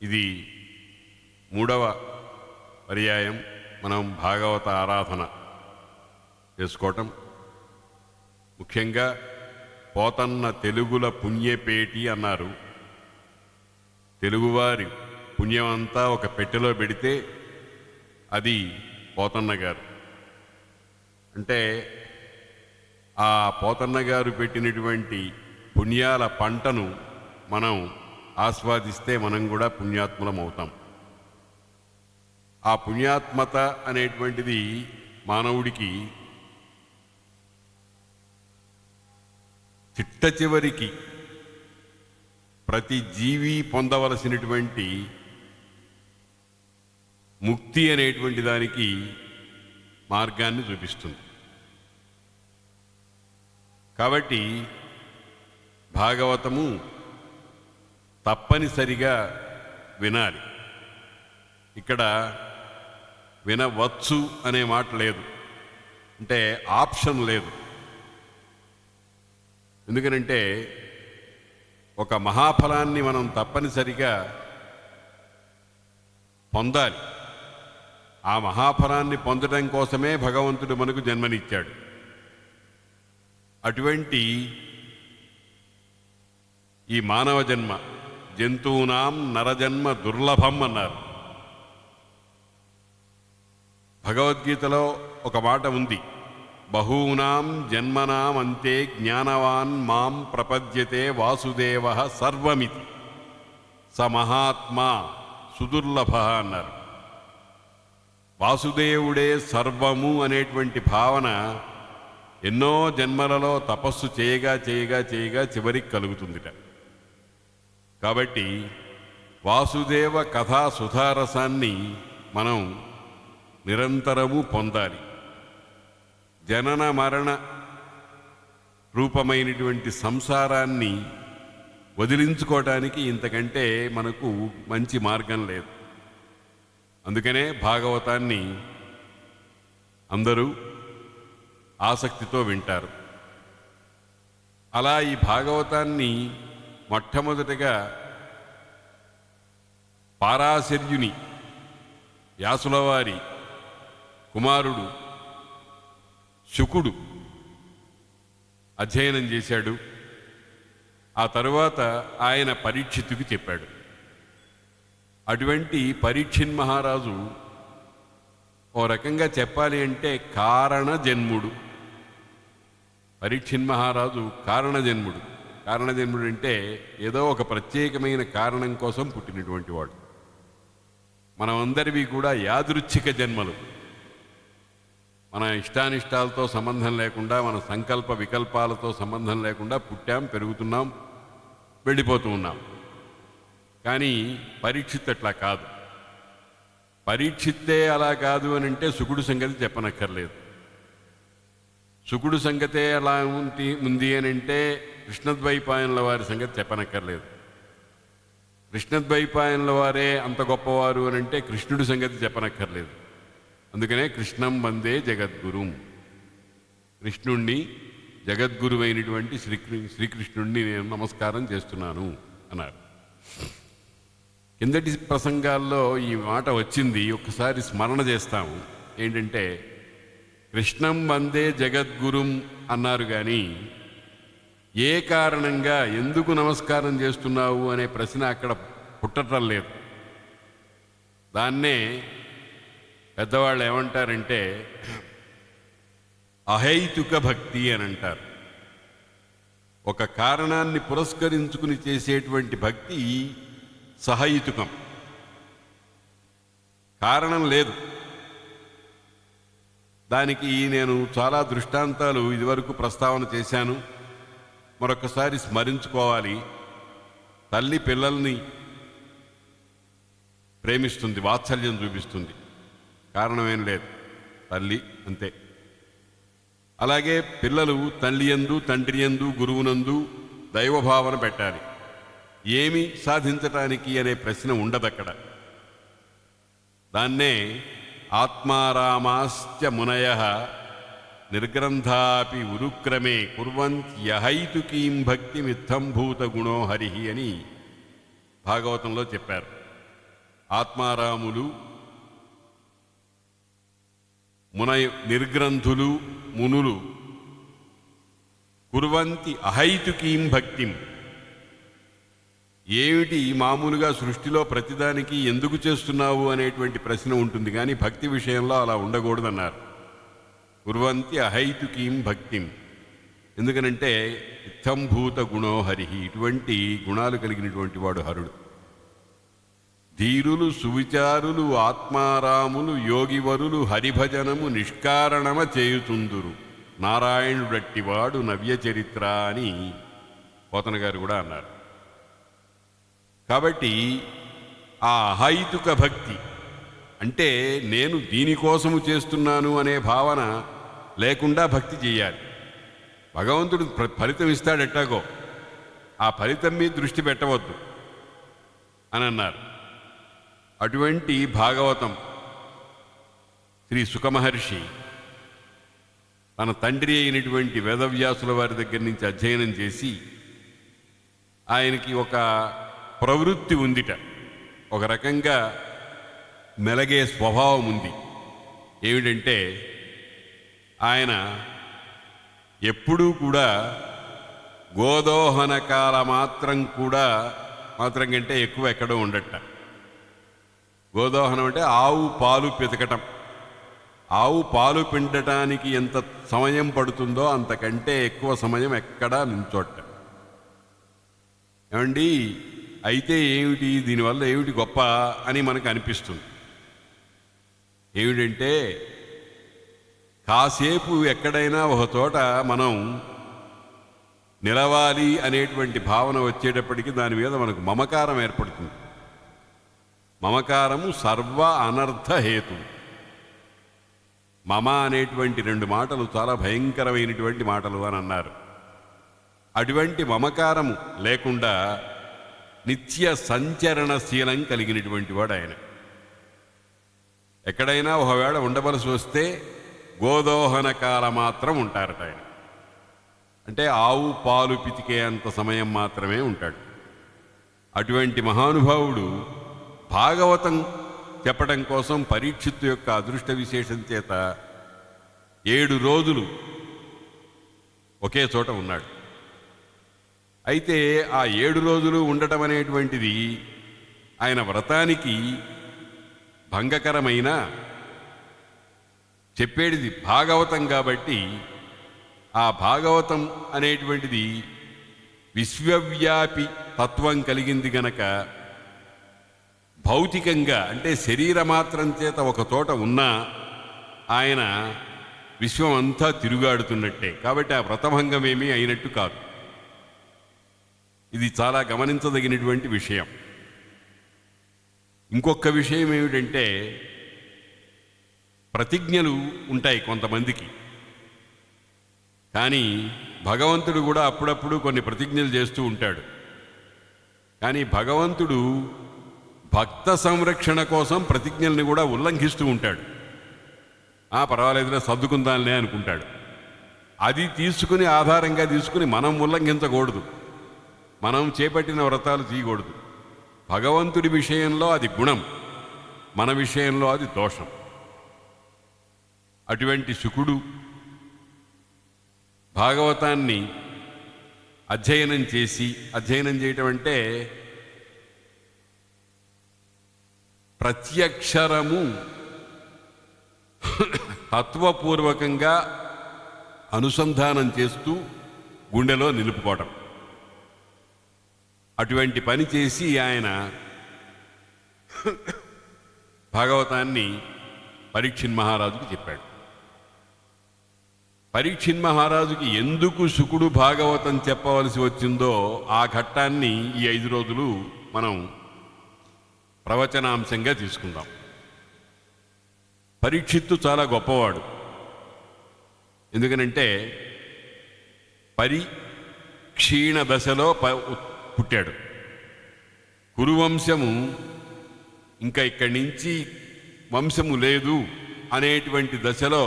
ఇది మూడవ పర్యాయం మనం భాగవత ఆరాధన చేసుకోవటం. ముఖ్యంగా పోతన్న తెలుగుల పుణ్యపేటి అన్నారు. తెలుగువారి పుణ్యమంతా ఒక పెట్టెలో పెడితే అది పోతన్న గారు. అంటే ఆ పోతన్న గారు పెట్టినటువంటి పుణ్యాల పంటను మనం ఆస్వాదిస్తే మనం కూడా పుణ్యాత్ములం అవుతాం. ఆ పుణ్యాత్మత అనేటువంటిది మానవుడికి చిట్ట చివరికి ప్రతి జీవి పొందవలసినటువంటి ముక్తి అనేటువంటి దానికి మార్గాన్ని చూపిస్తుంది. కాబట్టి భాగవతము తప్పనిసరిగా వినాలి. ఇక్కడ వినవచ్చు అనే మాట లేదు, అంటే ఆప్షన్ లేదు. ఎందుకనంటే ఒక మహాఫలాన్ని మనం తప్పనిసరిగా పొందాలి. ఆ మహాఫలాన్ని పొందడం కోసమే భగవంతుడు మనకు జన్మనిచ్చాడు. అటువంటి ఈ మానవ జన్మ జంతువునాం నరజన్మ దుర్లభం అన్నారు. భగవద్గీతలో ఒక మాట ఉంది, బహూనాం జన్మనాం అంతే జ్ఞానవాన్ మాం ప్రపద్యతే వాసుదేవ సర్వమితి స మహాత్మా సుదుర్లభ అన్నారు. వాసుదేవుడే సర్వము అనేటువంటి భావన ఎన్నో జన్మలలో తపస్సు చేయగా చేయగా చేయగా చివరికి కలుగుతుందిట. కాబట్టి వాసుదేవ కథా సుధారసాన్ని మనం నిరంతరము పొందాలి. జనన మరణ రూపమైనటువంటి సంసారాన్ని వదిలించుకోవటానికి ఇంతకంటే మనకు మంచి మార్గం లేదు. అందుకనే భాగవతాన్ని అందరూ ఆసక్తితో వింటారు. అలా ఈ భాగవతాన్ని మొట్టమొదటిగా పారాశర్యుని వ్యాసులవారి కుమారుడు శుకుడు అధ్యయనం చేశాడు. ఆ తరువాత ఆయన పరీక్షిత్తుకి చెప్పాడు. అటువంటి పరీక్షిన్ మహారాజు ఓ రకంగా చెప్పాలి అంటే కారణజన్ముడు. పరీక్షిన్ మహారాజు కారణజన్ముడు. కారణజన్ముడు అంటే ఏదో ఒక ప్రత్యేకమైన కారణం కోసం పుట్టినటువంటి వాడు. మనమందరివి కూడా యాదృచ్ఛిక జన్మలు. మన ఇష్టానిష్టాలతో సంబంధం లేకుండా, మన సంకల్ప వికల్పాలతో సంబంధం లేకుండా పుట్టాం, పెరుగుతున్నాం, వెళ్ళిపోతూ ఉన్నాం. కానీ పరీక్షిత్ అట్లా కాదు. పరీక్షిత్తే అలా కాదు అని అంటే శుకుడు సంగతి చెప్పనక్కర్లేదు. శుకుడు సంగతే అలా ఉంది అని అంటే కృష్ణద్వైపాయనుల వారి సంగతి చెప్పనక్కర్లేదు. కృష్ణద్వైపాయనుల వారే అంత గొప్పవారు అని అంటే కృష్ణుడి సంగతి చెప్పనక్కర్లేదు. అందుకనే కృష్ణం వందే జగద్గురుం, కృష్ణుణ్ణి జగద్గురువైనటువంటి శ్రీకృష్ణుణ్ణి నేను నమస్కారం చేస్తున్నాను అన్నారు. కిందటి ప్రసంగాల్లో ఈ మాట వచ్చింది, ఒక్కసారి స్మరణ చేస్తాము. ఏంటంటే కృష్ణం వందే జగద్గురుం అన్నారు, కానీ ఏ కారణంగా ఎందుకు నమస్కారం చేస్తున్నావు అనే ప్రశ్న అక్కడ పుట్టడం లేదు. దాన్నే పెద్దవాళ్ళు ఏమంటారంటే అహైతుక భక్తి అని అంటారు. ఒక కారణాన్ని పురస్కరించుకుని చేసేటువంటి భక్తి సహైతుకం. కారణం లేదు. దానికి నేను చాలా దృష్టాంతాలు ఇదివరకు ప్రస్తావన చేశాను, మరొకసారి స్మరించుకోవాలి. తల్లి పిల్లల్ని ప్రేమిస్తుంది, వాత్సల్యం చూపిస్తుంది, కారణమేం లేదు, తల్లి అంతే. అలాగే పిల్లలు తల్లి యందు, తండ్రి యందు, గురువునందు దైవభావన పెట్టాలి. ఏమి సాధించటానికి అనే ప్రశ్న ఉండదక్కడ. దాన్నే ఆత్మారామాశ్చ మునయః నిర్గ్రంథాపి ఉరుక్రమే కుర్వంత్యహైతుకీం భక్తిమిత్థంభూత గుణో హరి అని భాగవతంలో చెప్పారు. ఆత్మారాములు, నిర్గ్రంథులు, మునులు కుర్వంతి అహైతుకీం భక్తిం. ఏమిటి మామూలుగా సృష్టిలో ప్రతిదానికి ఎందుకు చేస్తున్నావు అనేటువంటి ప్రశ్న ఉంటుంది, కానీ భక్తి విషయంలో అలా ఉండకూడదన్నారు. కుర్వంతి అహైతుకీం భక్తిం. ఎందుకనంటే ఇత్తంభూత గుణో హరిహి, ఇటువంటి గుణాలు కలిగినటువంటి వాడు హరుడు. ధీరులు, సువిచారులు, ఆత్మారాములు, యోగివరులు హరిభజనము నిష్కారణమ చేయుతుందురు, నారాయణుడట్టివాడు నవ్య చరిత్ర అని పోతన గారు కూడా అన్నారు. కాబట్టి ఆ అహైతుక భక్తి అంటే నేను దీనికోసము చేస్తున్నాను అనే భావన లేకుండా భక్తి చేయాలి. భగవంతుడు ఫలితం ఇస్తాడెట్టాగో, ఆ ఫలితం మీద దృష్టి పెట్టవద్దు అని అన్నారు. అటువంటి భాగవతం శ్రీ సుఖమహర్షి తన తండ్రి అయినటువంటి వేదవ్యాసుల వారి దగ్గర నుంచి అధ్యయనం చేసి, ఆయనకి ఒక ప్రవృత్తి ఉందిట, ఒక రకంగా మెలగే స్వభావం ఉంది. ఏమిటంటే ఆయన ఎప్పుడూ కూడా గోదోహనకాల మాత్రం కంటే ఎక్కువ ఎక్కడో ఉండట. గోదోహనం అంటే ఆవు పాలు పితకటం. ఆవు పాలు పిండటానికి ఎంత సమయం పడుతుందో అంతకంటే ఎక్కువ సమయం ఎక్కడా నించోట. ఏమండి, అయితే ఏమిటి, దీనివల్ల ఏమిటి గొప్ప అని మనకు అనిపిస్తుంది. ఏమిటంటే కాసేపు ఎక్కడైనా ఒక చోట మనం నిలవాలి అనేటువంటి భావన వచ్చేటప్పటికి దాని మీద మనకు మమకారం ఏర్పడుతుంది. మమకారము సర్వ అనర్థ హేతు. మమ అనేటువంటి 2 మాటలు చాలా భయంకరమైనటువంటి మాటలు అని అన్నారు. అటువంటి మమకారము లేకుండా నిత్య సంచరణశీలం కలిగినటువంటి వాడు ఆయన. ఎక్కడైనా ఒకవేళ ఉండవలసి వస్తే గోదోహనకాల మాత్రం ఉంటారట ఆయన. అంటే ఆవు పాలు పితికే అంత సమయం మాత్రమే ఉంటాడు. అటువంటి మహానుభావుడు భాగవతం చెప్పడం కోసం పరీక్షిత్తు యొక్క అదృష్ట విశేషం చేత 7 రోజులు ఒకే చోట ఉన్నాడు. అయితే ఆ 7 రోజులు ఉండటం అనేటువంటిది ఆయన వ్రతానికి భంగకరమైన, చెప్పేది భాగవతం కాబట్టి ఆ భాగవతం అనేటువంటిది విశ్వవ్యాపి తత్వం కలిగింది గనక భౌతికంగా అంటే శరీరమాత్రం చేత ఒక చోట ఉన్నా ఆయన విశ్వం అంతా తిరుగాడుతున్నట్టే. కాబట్టి ఆ వ్రతభంగమేమీ అయినట్టు కాదు. ఇది చాలా గమనించదగినటువంటి విషయం. ఇంకొక విషయం ఏమిటంటే ప్రతిజ్ఞలు ఉంటాయి కొంతమందికి, కానీ భగవంతుడు కూడా అప్పుడప్పుడు కొన్ని ప్రతిజ్ఞలు చేస్తూ ఉంటాడు. కానీ భగవంతుడు భక్త సంరక్షణ కోసం ప్రతిజ్ఞల్ని కూడా ఉల్లంఘిస్తూ ఉంటాడు. పర్వాలేదులే సర్దుకుందాంలే అనుకుంటాడు. అది తీసుకుని ఆధారంగా తీసుకుని మనం ఉల్లంఘించకూడదు, మనం చేపట్టిన వ్రతాలు తీయకూడదు. భగవంతుడి విషయంలో అది గుణం, మన విషయంలో అది దోషం. అటువంటి శుకుడు భాగవతాన్ని అధ్యయనం చేయటం అంటే ప్రత్యక్షరము తత్వపూర్వకంగా అనుసంధానం చేస్తూ గుండెలో నిలుపుకోవటం. అటువంటి పని చేసి ఆయన భాగవతాన్ని పరీక్షిన్ మహారాజుకి చెప్పాడు. పరీక్షిన్ మహారాజుకి ఎందుకు శుకుడు భాగవతం చెప్పవలసి వచ్చిందో ఆ ఘట్టాన్ని ఈ 5 రోజులు మనం ప్రవచనాంశంగా తీసుకుందాం. పరీక్షిత్తు చాలా గొప్పవాడు. ఎందుకనంటే పరిక్షీణ దశలో పుట్టాడు. కురువంశము ఇంకా ఇక్కడి నుంచి వంశము లేదు అనేటువంటి దశలో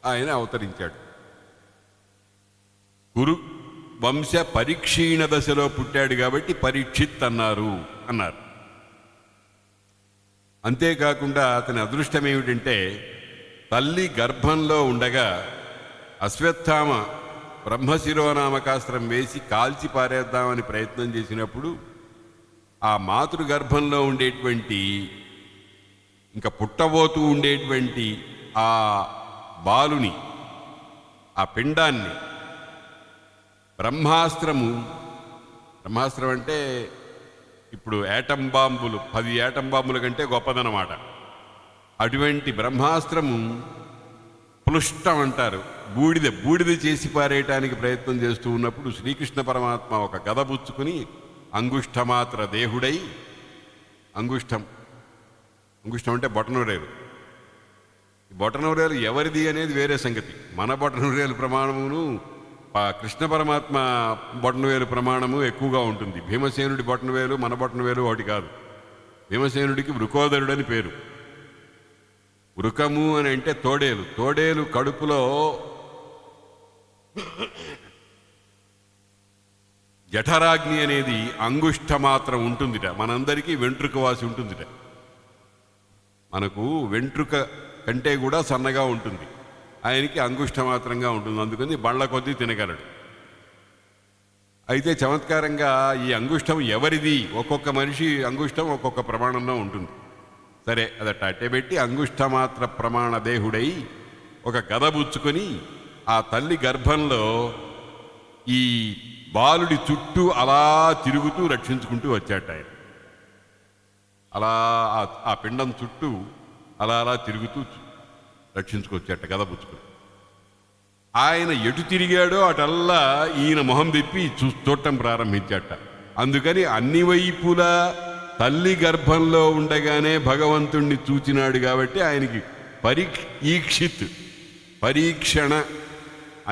ఆయన అవతరించాడు. కురు వంశ పరీక్షీణ దశలో పుట్టాడు కాబట్టి పరీక్షిత్ అన్నారు. అంతేకాకుండా అతని అదృష్టం ఏమిటంటే తల్లి గర్భంలో ఉండగా అశ్వత్థామ బ్రహ్మశిరోనామకాస్త్రం వేసి కాల్చి పారేద్దామని ప్రయత్నం చేసినప్పుడు ఆ మాతృగర్భంలో ఉండేటువంటి ఇంకా పుట్టబోతూ ఉండేటువంటి ఆ బాలుని ఆ పిండాన్ని బ్రహ్మాస్త్రం అంటే ఇప్పుడు యాటం బాంబులు 10 యాటం బాంబుల కంటే గొప్పదన్నమాట. అటువంటి బ్రహ్మాస్త్రము ప్లుష్టం అంటారు, బూడిద చేసి పారేయటానికి ప్రయత్నం చేస్తూ ఉన్నప్పుడు శ్రీకృష్ణ పరమాత్మ ఒక గద పుచ్చుకుని అంగుష్టమాత్ర దేహుడై, అంగుష్టం అంటే బొటనవేలు. బొటనవేలు ఎవరిది అనేది వేరే సంగతి. మన బొటనవేలు ప్రమాణమును కృష్ణ పరమాత్మ బొటనవేలు ప్రమాణము ఎక్కువగా ఉంటుంది. భీమసేనుడి బొటనవేలు మన బొటనవేలు ఒకటి కాదు. భీమసేనుడికి వృకోదరుడు అని పేరు. వృకము అని అంటే తోడేలు కడుపులో జఠరాగ్ని అనేది అంగుష్ట మాత్రం ఉంటుందిట. మనందరికీ వెంట్రుక వాసి ఉంటుందిట. మనకు వెంట్రుక కంటే కూడా సన్నగా ఉంటుంది, ఆయనకి అంగుష్ట మాత్రంగా ఉంటుంది. అందుకని బళ్ళ కొద్దీ తినగలడు. అయితే చమత్కారంగా ఈ అంగుష్టం ఎవరిది, ఒక్కొక్క మనిషి అంగుష్టం ఒక్కొక్క ప్రమాణంలో ఉంటుంది. సరే, అదట అట్టేబెట్టి అంగుష్టమాత్ర ప్రమాణ దేహుడై ఒక గదబుచ్చుకొని ఆ తల్లి గర్భంలో ఈ బాలుడి చుట్టూ అలా తిరుగుతూ రక్షించుకుంటూ వచ్చాట ఆయన. అలా ఆ పిండం చుట్టూ అలా తిరుగుతూ రక్షించుకొచ్చాట గదబుచ్చుకుని. ఆయన ఎటు తిరిగాడో అటల్లా ఈయన మొహం తిప్పి చూడటం ప్రారంభించాట. అందుకని అన్ని వైపులా తల్లి గర్భంలో ఉండగానే భగవంతుణ్ణి చూచినాడు కాబట్టి ఆయనకి పరీక్షణ,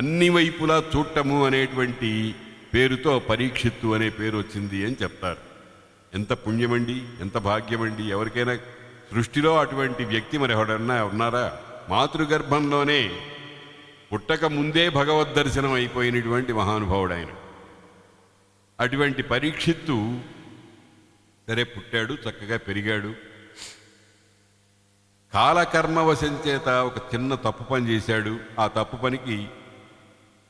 అన్ని వైపులా చూడటము అనేటువంటి పేరుతో పరీక్షిత్తు అనే పేరు వచ్చింది అని చెప్తారు. ఎంత పుణ్యమండి, ఎంత భాగ్యమండి. ఎవరికైనా సృష్టిలో అటువంటి వ్యక్తి మరి ఎవడన్నా ఉన్నారా? మాతృగర్భంలోనే పుట్టక ముందే భగవద్ దర్శనం అయిపోయినటువంటి మహానుభావుడు ఆయన. అటువంటి పరీక్షిత్తు సరే పుట్టాడు, చక్కగా పెరిగాడు. కాలకర్మవశం చేత ఒక చిన్న తప్పు పని చేశాడు. ఆ తప్పు పనికి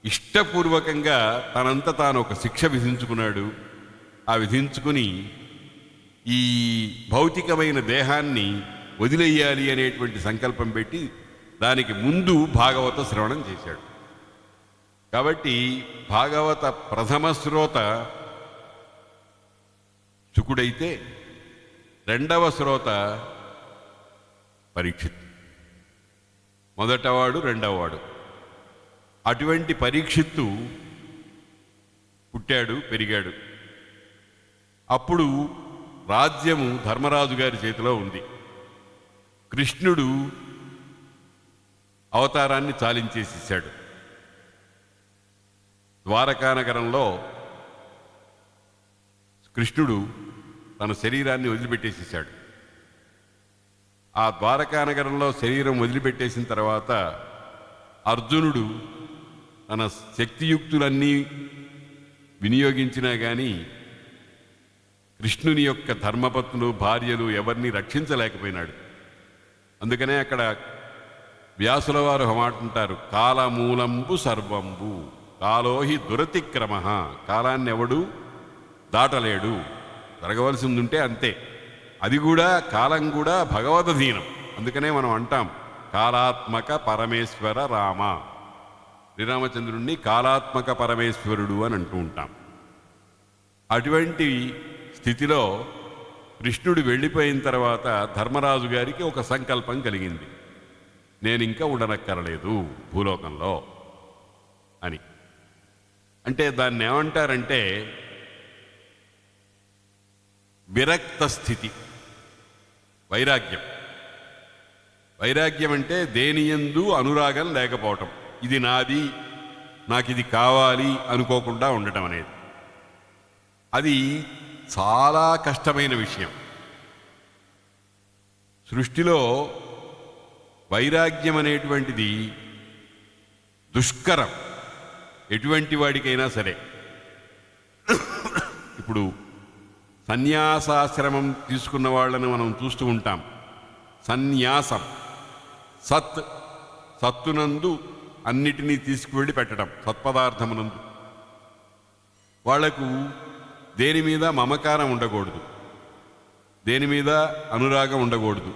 ఇష్టపూర్వకంగా తనంత తాను ఒక శిక్ష విధించుకున్నాడు. ఆ విధించుకుని ఈ భౌతికమైన దేహాన్ని వదిలేయాలి అనేటువంటి సంకల్పం పెట్టి దానికి ముందు భాగవత శ్రవణం చేశాడు. కాబట్టి భాగవత ప్రథమ శ్రోత శుకుడైతే రెండవ శ్రోత పరీక్షిత్. మొదటవాడు రెండవవాడు. అటువంటి పరీక్షిత్తు పుట్టాడు, పెరిగాడు. అప్పుడు రాజ్యము ధర్మరాజు గారి చేతిలో ఉంది. కృష్ణుడు అవతారాన్ని చాలించేసేసాడు. ద్వారకానగరంలో కృష్ణుడు తన శరీరాన్ని వదిలిపెట్టేసేసాడు. ఆ ద్వారకానగరంలో శరీరం వదిలిపెట్టేసిన తర్వాత అర్జునుడు తన శక్తియుక్తులన్నీ వినియోగించినా కానీ కృష్ణుని యొక్క ధర్మపత్నులు, భార్యలు ఎవరిని రక్షించలేకపోయినాడు. అందుకనే అక్కడ వ్యాసుల వారు మాట అంటారు, కాలమూలంబు సర్వంబు కాలోహి దురతిక్రమ. కాలాన్ని ఎవడు దాటలేడు. జరగవలసి ఉంటే అంతే. అది కూడా కాలం కూడా భగవదధీనం. అందుకనే మనం అంటాం కాలాత్మక పరమేశ్వర రామ. శ్రీరామచంద్రుణ్ణి కాలాత్మక పరమేశ్వరుడు అని అంటూ ఉంటాం. అటువంటి స్థితిలో కృష్ణుడు వెళ్ళిపోయిన తర్వాత ధర్మరాజు గారికి ఒక సంకల్పం కలిగింది, నేను ఇంకా ఉండనక్కరలేదు భూలోకంలో అని. అంటే దాన్ని ఏమంటారంటే విరక్త స్థితి, వైరాగ్యం. వైరాగ్యం అంటే దేనియందు అనురాగం లేకపోవటం, ఇది నాది, నాకు ఇది కావాలి అనుకోకుండా ఉండటం అనేది. అది చాలా కష్టమైన విషయం. సృష్టిలో వైరాగ్యం అనేటువంటిది దుష్కరం ఎటువంటి వాడికైనా సరే. ఇప్పుడు సన్యాసాశ్రమం తీసుకున్న వాళ్ళని మనం చూస్తూ ఉంటాం. సన్యాసం. సత్, సత్తునందు అన్నిటినీ తీసుకువెళ్ళి పెట్టడం, సత్పదార్థమునందు. వాళ్లకు దేని మీద మమకారం ఉండకూడదు, దేని మీద అనురాగం ఉండకూడదు,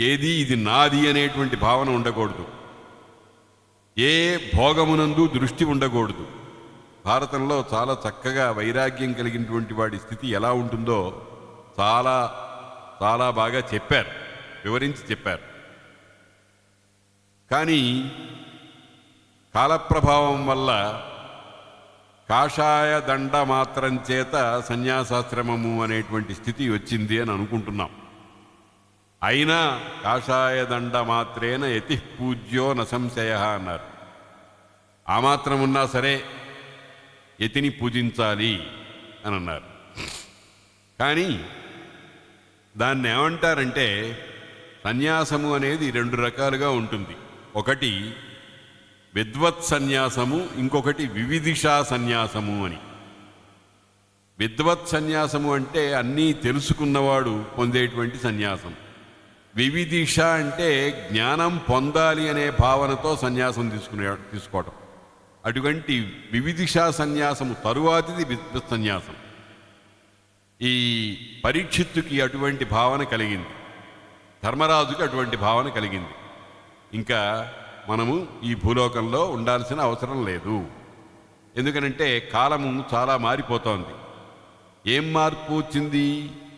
ఏది ఇది నాది అనేటువంటి భావన ఉండకూడదు, ఏ భోగమునందు దృష్టి ఉండకూడదు. భారతంలో చాలా చక్కగా వైరాగ్యం కలిగినటువంటి వాడి స్థితి ఎలా ఉంటుందో చాలా చాలా బాగా చెప్పారు, వివరించి చెప్పారు. కానీ కాలప్రభావం వల్ల కాషాయ దండ మాత్రం చేత సన్యాసాశ్రమము అనేటువంటి స్థితి వచ్చింది అని అనుకుంటున్నాం. అయినా కాషాయ దండ మాత్రేన యతి పూజ్యో న సంశయ అన్నారు. ఆ మాత్రం ఉన్నా సరే యతిని పూజించాలి అని అన్నారు. కానీ దాన్ని ఏమంటారంటే సన్యాసము అనేది రెండు రకాలుగా ఉంటుంది. ఒకటి విద్వత్ సన్యాసము, ఇంకొకటి వివిధిషా సన్యాసము అని. విద్వత్ సన్యాసము అంటే అన్నీ తెలుసుకున్నవాడు పొందేటువంటి సన్యాసం. వివిధిష అంటే జ్ఞానం పొందాలి అనే భావనతో సన్యాసం తీసుకోవటం. అటువంటి వివిధిషా సన్యాసము తరువాతిది విద్వత్ సన్యాసం. ఈ పరీక్షిత్తుకి అటువంటి భావన కలిగింది, ధర్మరాజుకి అటువంటి భావన కలిగింది. ఇంకా మనము ఈ భూలోకంలో ఉండాల్సిన అవసరం లేదు. ఎందుకనంటే కాలము చాలా మారిపోతోంది. ఏం మార్పు వచ్చింది?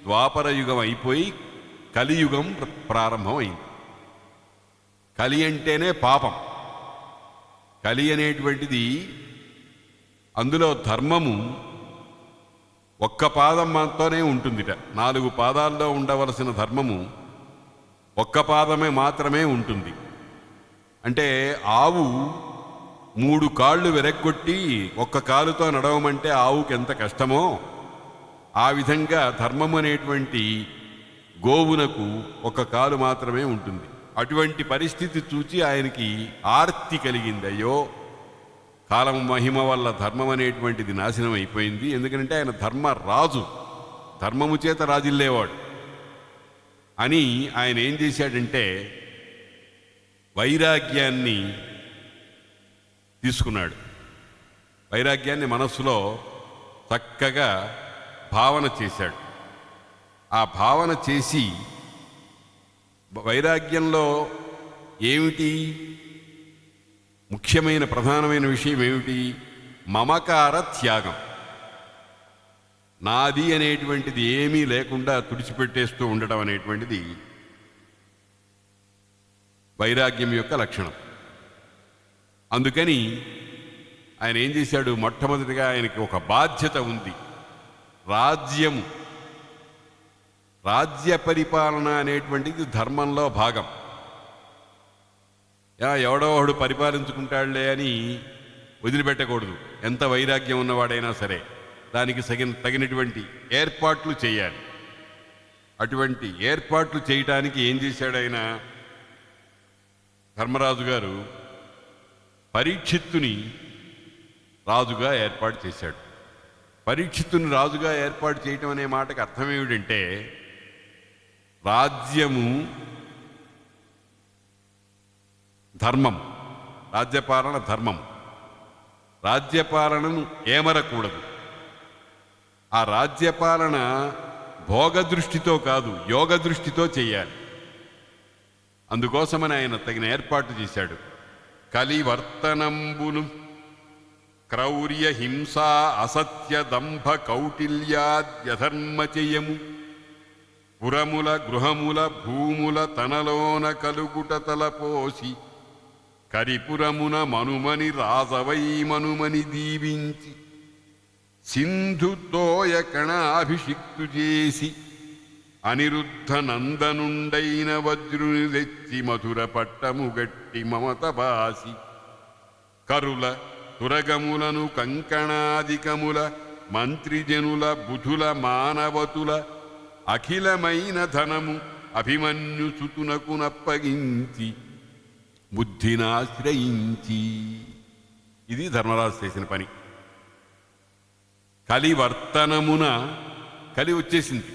ద్వాపర యుగం అయిపోయి కలియుగం ప్రారంభమైంది. కలి అంటేనే పాపం. కలి అనేటువంటిది, అందులో ధర్మము ఒక్క పాదం మాత్రమే ఉంటుందిట. 4 పాదాల్లో ఉండవలసిన ధర్మము ఒక్క పాదమే మాత్రమే ఉంటుంది. అంటే ఆవు 3 కాళ్ళు వెరగొట్టి ఒక్క కాలుతో నడవమంటే ఆవుకి ఎంత కష్టమో, ఆ విధంగా ధర్మం అనేటువంటి గోవునకు ఒక కాలు మాత్రమే ఉంటుంది. అటువంటి పరిస్థితి చూచి ఆయనకి ఆర్తి కలిగింది. అయ్యో, కాలం మహిమ వల్ల ధర్మం అనేటువంటిది నాశనం అయిపోయింది. ఎందుకంటే ఆయన ధర్మరాజు, ధర్మము చేత రాజిల్లేవాడు అని ఆయన ఏం చేశాడంటే వైరాగ్యాన్ని తీసుకున్నాడు. వైరాగ్యాన్ని మనస్సులో చక్కగా భావన చేశాడు. ఆ భావన చేసి, వైరాగ్యంలో ఏమిటి ముఖ్యమైన ప్రధానమైన విషయం ఏమిటి? మమకార త్యాగం. నాది అనేటువంటిది ఏమీ లేకుండా తుడిచిపెట్టేస్తూ ఉండటం అనేటువంటిది వైరాగ్యం యొక్క లక్షణం. అందుకని ఆయన ఏం చేశాడు? మొట్టమొదటిగా ఆయనకి ఒక బాధ్యత ఉంది. రాజ్య పరిపాలన అనేటువంటిది ధర్మంలో భాగం. ఎవడో వాడు పరిపాలించుకుంటాడులే అని వదిలిపెట్టకూడదు. ఎంత వైరాగ్యం ఉన్నవాడైనా సరే దానికి తగినటువంటి ఏర్పాట్లు చేయాలి. అటువంటి ఏర్పాట్లు చేయటానికి ఏం చేశాడు ఆయన? ధర్మరాజు గారు పరీక్షిత్తుని రాజుగా ఏర్పాటు చేశాడు. పరీక్షిత్తుని రాజుగా ఏర్పాటు చేయటం అనే మాటకు అర్థం ఏమిటంటే, రాజ్యము ధర్మం, రాజ్యపాలన ధర్మం. రాజ్యపాలనను ఏమరకూడదు. ఆ రాజ్యపాలన భోగ దృష్టితో కాదు, యోగ దృష్టితో చేయాలి. అందుకోసమని ఆయన తగిన ఏర్పాటు చేశాడు. కలివర్తనంబును క్రౌర్య హింసా అసత్య దంభ కౌటిల్యాద్యధర్మచయము పురముల గృహముల భూముల తనలోన కలుగుట తలపోసి కరిపురమున మనుమని రాజవై మనుమని దీవించి సింధుతోయ కణాభిషిక్తు చేసి అనిరుద్ధ నందనుండైన వజ్రుని తెచ్చి మధుర పట్టము గట్టి మమత బాసి కరుల తురగములను కంకణాదికముల మంత్రిజనుల బుధుల మానవతుల అఖిలమైన ధనము అభిమన్యు సుతునకు నప్పగించి బుద్ధినాశ్రయించి. ఇది ధర్మరాజు చేసిన పని. కలివర్తనమున, కలి వచ్చేసింది,